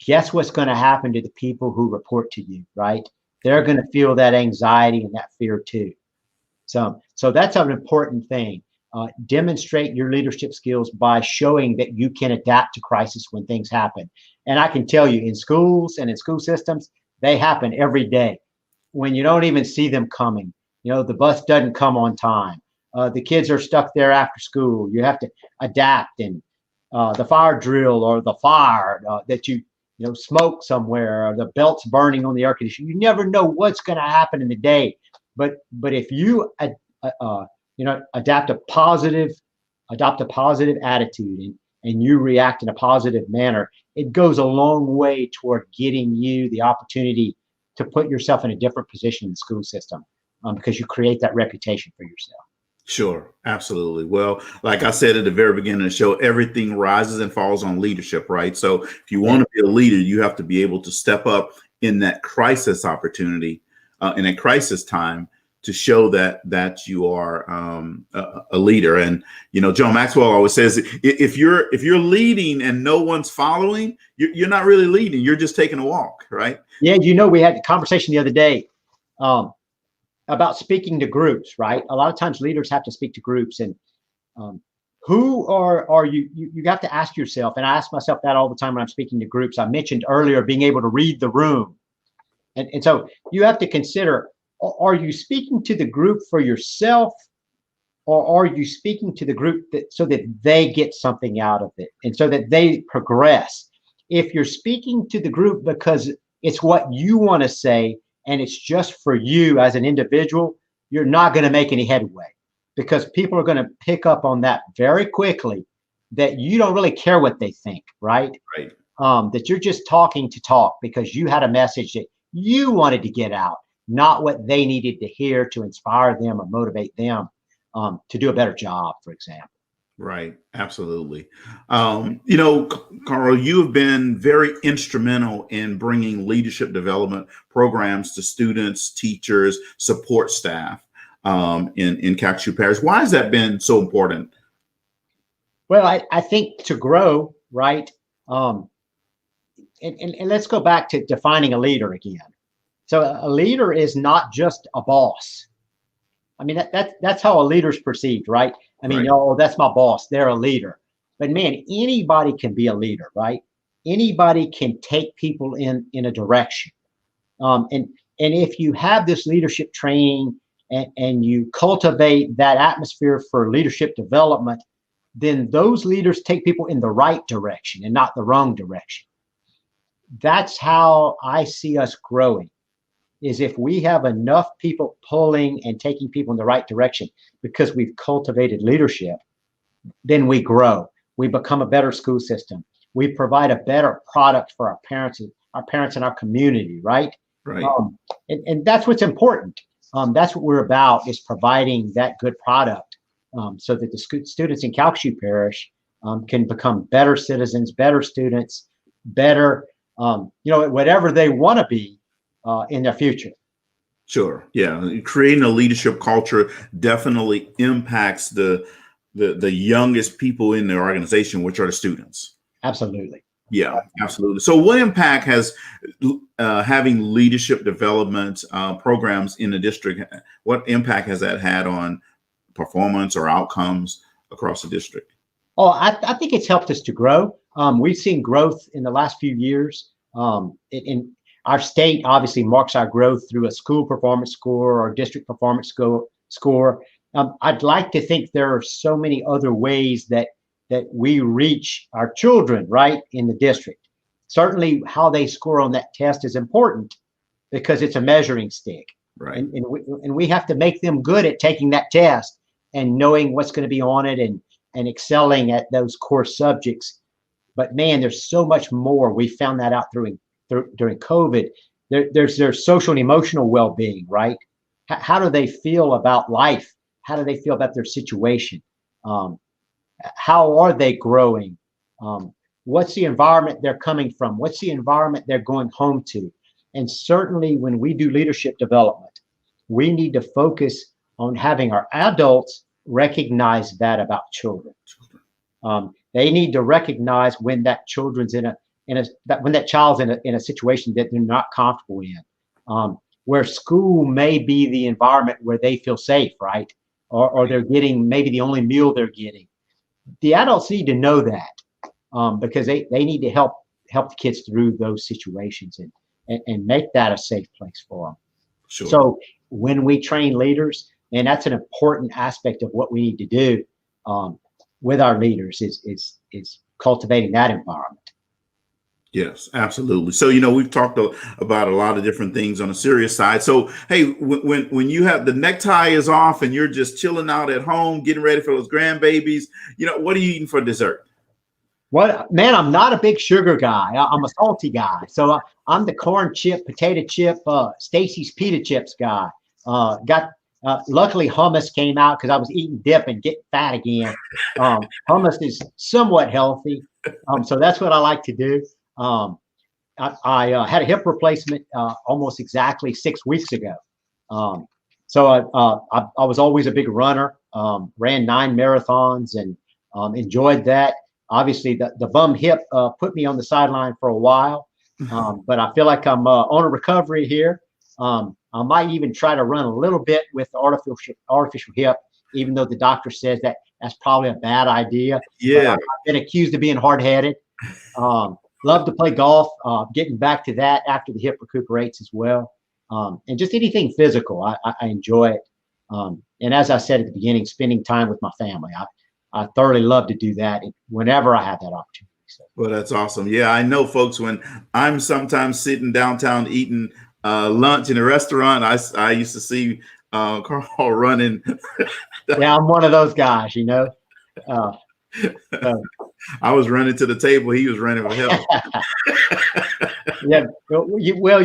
guess what's going to happen to the people who report to you, right? They're going to feel that anxiety and that fear too. So that's an important thing. Demonstrate your leadership skills by showing that you can adapt to crisis when things happen. And I can tell you, in schools and in school systems, they happen every day when you don't even see them coming. You know, the bus doesn't come on time. The kids are stuck there after school. You have to adapt, and the fire drill or the fire that you smoke somewhere, or the belt's burning on the air conditioner. You never know what's going to happen in the day. But if you adopt a positive attitude and you react in a positive manner, it goes a long way toward getting you the opportunity to put yourself in a different position in the school system, because you create that reputation for yourself. Sure, absolutely. Well, like I said at the very beginning of the show, everything rises and falls on leadership, right? So if you want to be a leader, you have to be able to step up in that crisis opportunity, in a crisis time, to show that you are a leader. And John Maxwell always says, if you're leading and no one's following, you're not really leading. You're just taking a walk, right? Yeah, we had a conversation the other day about speaking to groups, right? A lot of times leaders have to speak to groups, and who are you? You have to ask yourself, and I ask myself that all the time when I'm speaking to groups. I mentioned earlier being able to read the room, and so you have to consider: are you speaking to the group for yourself, or are you speaking to the group so that they get something out of it and so that they progress? If you're speaking to the group because it's what you want to say and it's just for you as an individual, you're not going to make any headway, because people are going to pick up on that very quickly, that you don't really care what they think, right? Right. That you're just talking to talk because you had a message that you wanted to get out, not what they needed to hear to inspire them or motivate them to do a better job, for example. Right. Absolutely. Karl, you have been very instrumental in bringing leadership development programs to students, teachers, support staff in Calcasieu Parish. Why has that been so important? Well, I think to grow, right? And let's go back to defining a leader again. So a leader is not just a boss. I mean, that's how a leader's perceived, right? I mean, Right. Oh, that's my boss. They're a leader. But man, anybody can be a leader, right? Anybody can take people in a direction. And if you have this leadership training and you cultivate that atmosphere for leadership development, then those leaders take people in the right direction and not the wrong direction. That's how I see us growing, is if we have enough people pulling and taking people in the right direction because we've cultivated leadership, then we grow. We become a better school system. We provide a better product for our parents and our community, right? Right. And that's what's important. That's what we're about, is providing that good product so that the students in Calcasieu Parish can become better citizens, better students, better, whatever they want to be in their future. Sure. Yeah. Creating a leadership culture definitely impacts the youngest people in the organization, which are the students. Absolutely. Yeah, absolutely. So what impact has having leadership development programs in the district, what impact has that had on performance or outcomes across the district? Oh, I think it's helped us to grow. We've seen growth in the last few years. In our state obviously marks our growth through a school performance score or district performance score. I'd like to think there are so many other ways that we reach our children, right, in the district. Certainly how they score on that test is important because it's a measuring stick. Right. And we have to make them good at taking that test and knowing what's going to be on it and excelling at those core subjects. But man, there's so much more. We found that out during COVID. There's their social and emotional well-being, right? How do they feel about life? How do they feel about their situation? How are they growing? What's the environment they're coming from? What's the environment they're going home to? And certainly when we do leadership development, we need to focus on having our adults recognize that about children. they need to recognize when that children's when that child's in a situation that they're not comfortable in, where school may be the environment where they feel safe, right? Or they're getting maybe the only meal they're getting. The adults need to know that, because they need to help the kids through those situations and make that a safe place for them. Sure. So when we train leaders, and that's an important aspect of what we need to do with our leaders is cultivating that environment. Yes, absolutely. So, we've talked about a lot of different things on a serious side. So, hey, when you have the necktie is off and you're just chilling out at home, getting ready for those grandbabies, what are you eating for dessert? Well, man, I'm not a big sugar guy. I'm a salty guy. So I'm the corn chip, potato chip, Stacy's pita chips guy. Luckily, hummus came out because I was eating dip and getting fat again. Hummus is somewhat healthy. So that's what I like to do. I had a hip replacement almost exactly 6 weeks ago. So I was always a big runner, ran 9 marathons and enjoyed that. Obviously, the bum hip put me on the sideline for a while, but I feel like I'm on a recovery here. I might even try to run a little bit with the artificial hip, even though the doctor says that that's probably a bad idea. Yeah. I've been accused of being hard-headed. Love to play golf, getting back to that after the hip recuperates as well. And just anything physical, I enjoy it. And as I said at the beginning, spending time with my family. I thoroughly love to do that whenever I have that opportunity. So. Well, that's awesome. Yeah, I know, folks, when I'm sometimes sitting downtown eating lunch in a restaurant, I used to see Karl running. Yeah, I'm one of those guys, I was running to the table. He was running for help. Yeah, well,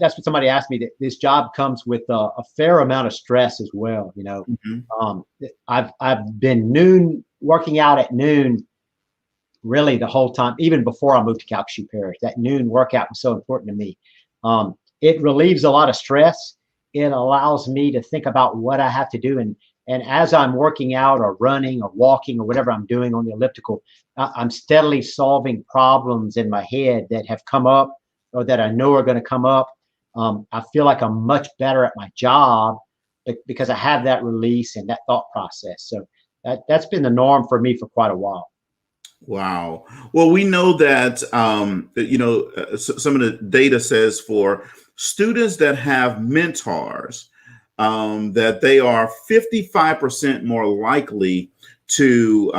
that's what somebody asked me, that this job comes with a fair amount of stress as well. Mm-hmm. I've been working out at noon really the whole time, even before I moved to Calcasieu Parish. That noon workout was so important to me. It relieves a lot of stress. It allows me to think about what I have to do. And as I'm working out or running or walking or whatever I'm doing on the elliptical, I'm steadily solving problems in my head that have come up or that I know are going to come up. I feel like I'm much better at my job because I have that release and that thought process. So that's been the norm for me for quite a while. Wow. Well, we know that, some of the data says for students that have mentors, that they are 55% more likely to,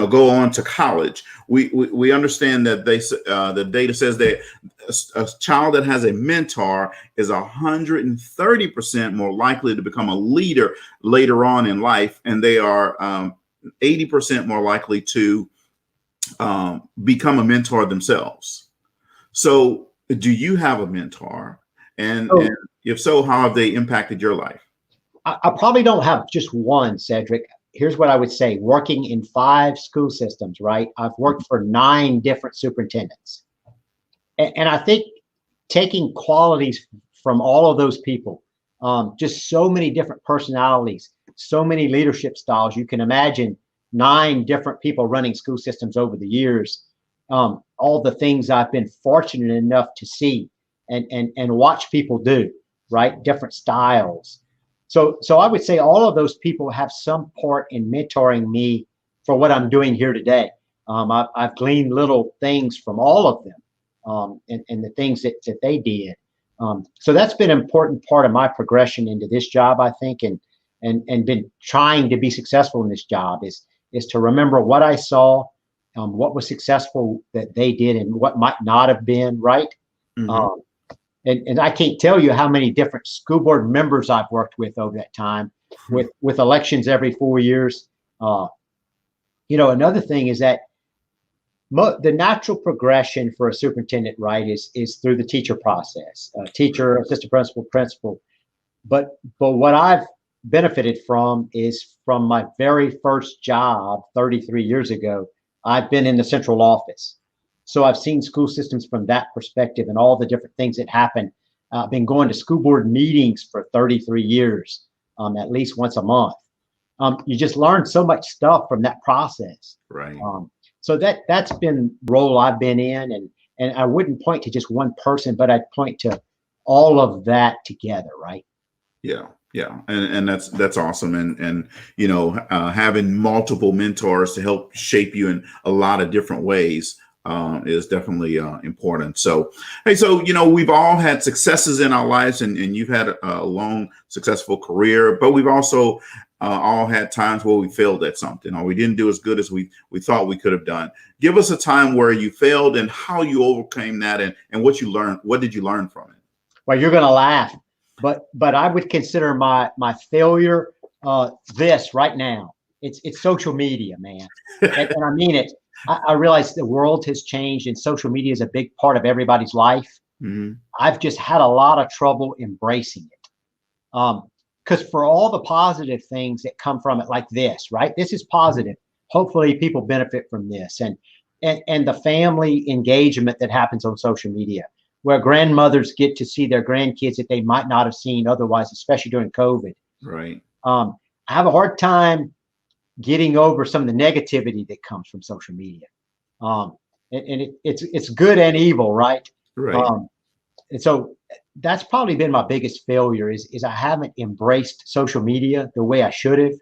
go on to college. We understand that the data says that a child that has a mentor is 130% more likely to become a leader later on in life, and they are 80% more likely to become a mentor themselves. So, do you have a mentor? And if so, how have they impacted your life? I probably don't have just one, Cedrick. Here's what I would say. Working in 5 school systems, right? I've worked for 9 different superintendents. And I think taking qualities from all of those people, just so many different personalities, so many leadership styles. You can imagine 9 different people running school systems over the years. All the things I've been fortunate enough to see and watch people do, right? Different styles. So I would say all of those people have some part in mentoring me for what I'm doing here today. I've gleaned little things from all of them, and the things that they did. So that's been an important part of my progression into this job, I think, and been trying to be successful in this job is to remember what I saw, what was successful that they did, and what might not have been, right? Mm-hmm. And I can't tell you how many different school board members I've worked with over that time, with elections every 4 years. Another thing is that the natural progression for a superintendent, right, is through the teacher process, teacher, assistant principal. But what I've benefited from is from my very first job 33 years ago, I've been in the central office. So I've seen school systems from that perspective and all the different things that happen. I've been going to school board meetings for 33 years, at least once a month. You just learn so much stuff from that process. Right. So that's been the role I've been in, and I wouldn't point to just one person, but I'd point to all of that together, right? Yeah. Yeah. And that's awesome. And having multiple mentors to help shape you in a lot of different ways is definitely important. So, hey, so, we've all had successes in our lives, and you've had a long, successful career, but we've also all had times where we failed at something, or we didn't do as good as we thought we could have done. Give us a time where you failed and how you overcame that, and what you learned. What did you learn from it? Well, you're going to laugh, but I would consider my failure this right now. It's social media, man, and I mean it. I realize the world has changed, and social media is a big part of everybody's life. Mm-hmm. I've just had a lot of trouble embracing it. Because for all the positive things that come from it, like this, right? This is positive. Hopefully people benefit from this. And the family engagement that happens on social media, where grandmothers get to see their grandkids that they might not have seen otherwise, especially during COVID. Right. I have a hard time getting over some of the negativity that comes from social media. It's good and evil, right? Right. And so that's probably been my biggest failure is I haven't embraced social media the way I should have.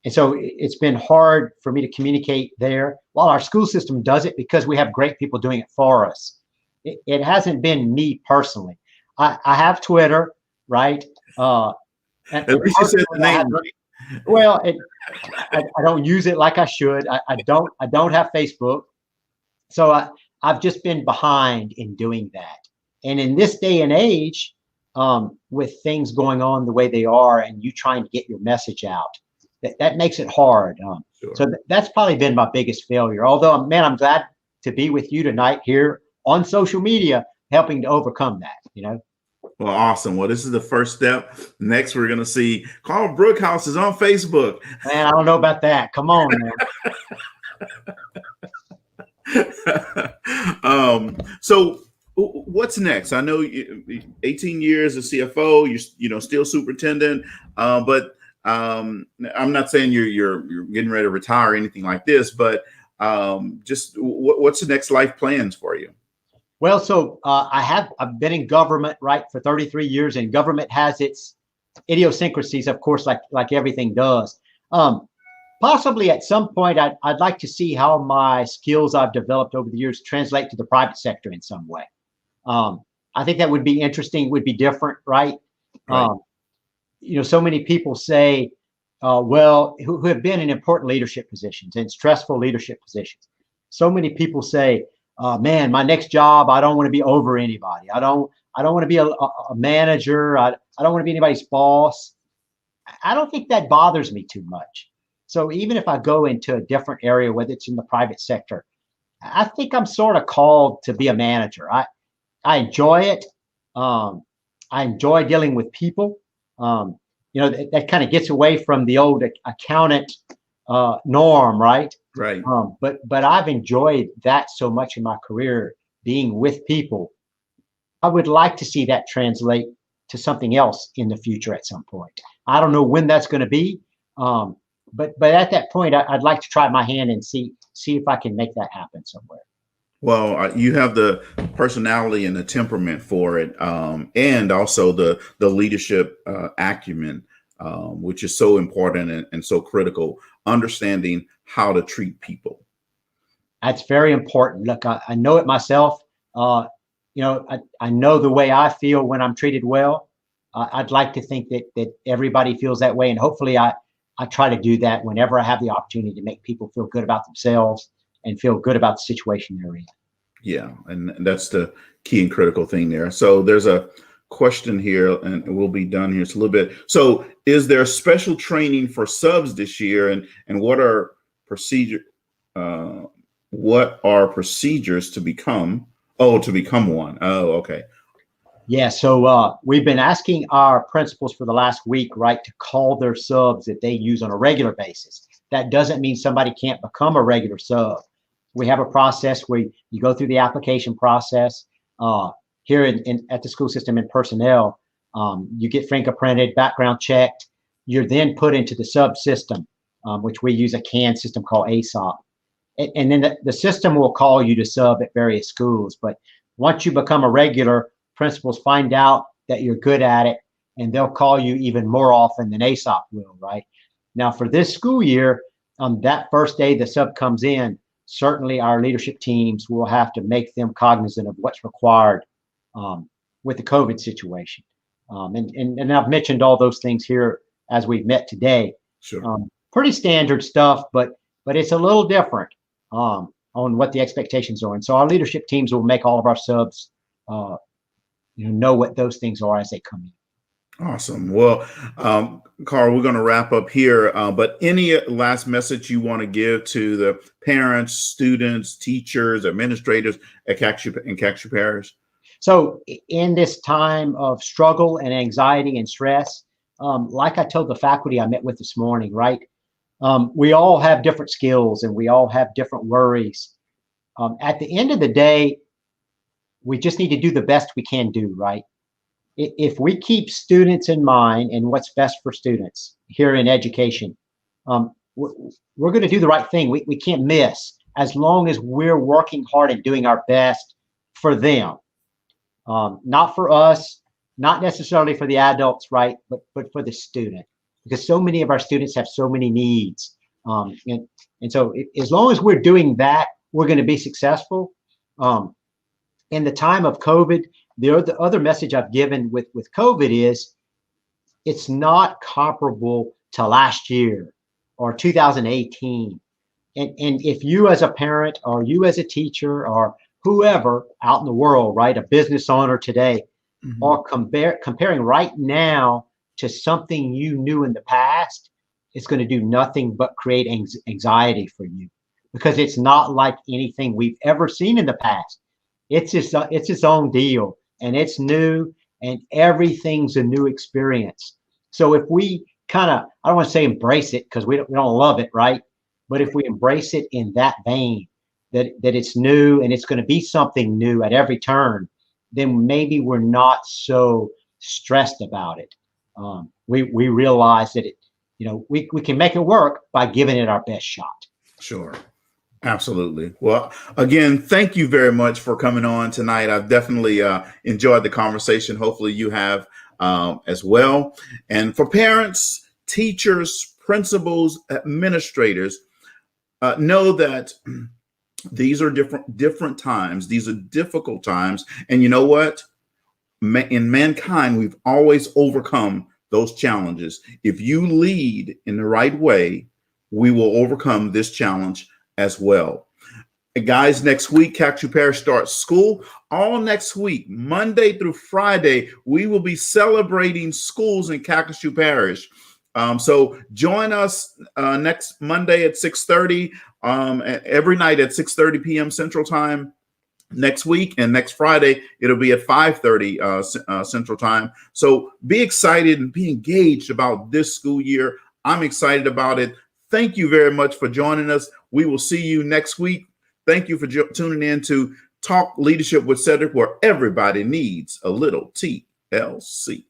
And so it's been hard for me to communicate there. While our school system does it because we have great people doing it for us, it hasn't been me personally. I have Twitter, right? At least you said the name right. Well, I don't use it like I should. I don't have Facebook. So I've just been behind in doing that. And in this day and age, with things going on the way they are and you trying to get your message out, that makes it hard. Sure. So that's probably been my biggest failure. Although, man, I'm glad to be with you tonight here on social media, helping to overcome that, Well, awesome. Well, this is the first step. Next, we're going to see Karl Bruchhaus is on Facebook. Man, I don't know about that. Come on, man. So what's next? I know 18 years as CFO, you're still superintendent, but I'm not saying you're getting ready to retire or anything like this, but just what's the next life plans for you? Well, so I've been in government, right, for 33 years, and government has its idiosyncrasies, of course, like everything does. Possibly at some point, I'd like to see how my skills I've developed over the years translate to the private sector in some way. I think that would be interesting, would be different, right? Right. So many people say, who have been in important leadership positions and stressful leadership positions. So many people say, man, my next job, I don't want to be over anybody. I don't want to be a manager. I don't want to be anybody's boss. I don't think that bothers me too much. So even if I go into a different area, whether it's in the private sector, I think I'm sort of called to be a manager. I enjoy it. I enjoy dealing with people. That kind of gets away from the old accountant norm, right? Right. But I've enjoyed that so much in my career, being with people. I would like to see that translate to something else in the future at some point. I don't know when that's going to be, but at that point, I'd like to try my hand and see if I can make that happen somewhere. Well, you have the personality and the temperament for it, and also the leadership acumen, which is so important and so critical. Understanding how to treat people. That's very important. Look, I know it myself. I know the way I feel when I'm treated well. I'd like to think that everybody feels that way, and hopefully I try to do that whenever I have the opportunity to make people feel good about themselves and feel good about the situation they're in. Yeah, and that's the key and critical thing there. So there's a question here, and we'll be done here. It's a little bit. So is there special training for subs this year, and what are procedures to become one? Oh, okay. Yeah, so we've been asking our principals for the last week, right, to call their subs that they use on a regular basis. That doesn't mean somebody can't become a regular sub. We have a process where you go through the application process. Here at the school system in personnel, you get fingerprinted, background checked. you're then put into the subsystem, which we use a CAN system called ASOP. And then the system will call you to sub at various schools. But once you become a regular, principals find out that you're good at it, and they'll call you even more often than ASOP will, right? Now, for this school year, that first day the sub comes in, certainly our leadership teams will have to make them cognizant of what's required with the COVID situation. And I've mentioned all those things here as we've met today. Sure. Pretty standard stuff, but it's a little different on what the expectations are. And so our leadership teams will make all of our subs know what those things are as they come in. Awesome. Well, Karl, we're going to wrap up here, but any last message you want to give to the parents, students, teachers, administrators in Cactus Parish? So in this time of struggle and anxiety and stress, like I told the faculty I met with this morning, right? We all have different skills and we all have different worries. At the end of the day, we just need to do the best we can do, right? If we keep students in mind and what's best for students here in education, we're going to do the right thing. We can't miss as long as we're working hard and doing our best for them. Not for us, not necessarily for the adults, right? But for the student, because so many of our students have so many needs. And so as long as we're doing that, we're going to be successful. In the time of COVID, the other message I've given with COVID is it's not comparable to last year or 2018. And if you as a parent or you as a teacher or whoever out in the world, right, a business owner today, mm-hmm. are comparing right now to something you knew in the past, it's going to do nothing but create anxiety for you, because it's not like anything we've ever seen in the past. It's its own deal, and it's new, and everything's a new experience. So if we kind of, I don't want to say embrace it because we don't love it, right? But if we embrace it in that vein, that it's new and it's going to be something new at every turn, then maybe we're not so stressed about it. We realize that we can make it work by giving it our best shot. Sure. Absolutely. Well, again, thank you very much for coming on tonight. I've definitely enjoyed the conversation. Hopefully you have as well. And for parents, teachers, principals, administrators, know that these are different times. These are difficult times. And you know what? In mankind, we've always overcome those challenges. If you lead in the right way, we will overcome this challenge as well. And guys, next week, Cactus Parish starts school. All next week, Monday through Friday, we will be celebrating schools in Cactus Parish. So join us next Monday at 6:30, every night at 6:30 p.m. Central Time next week, and next Friday it'll be at 5:30 Central Time. So be excited and be engaged about this school year. I'm excited about it. Thank you very much for joining us. We will see you next week. Thank you for tuning in to Talk Leadership with Cedrick, where everybody needs a little TLC.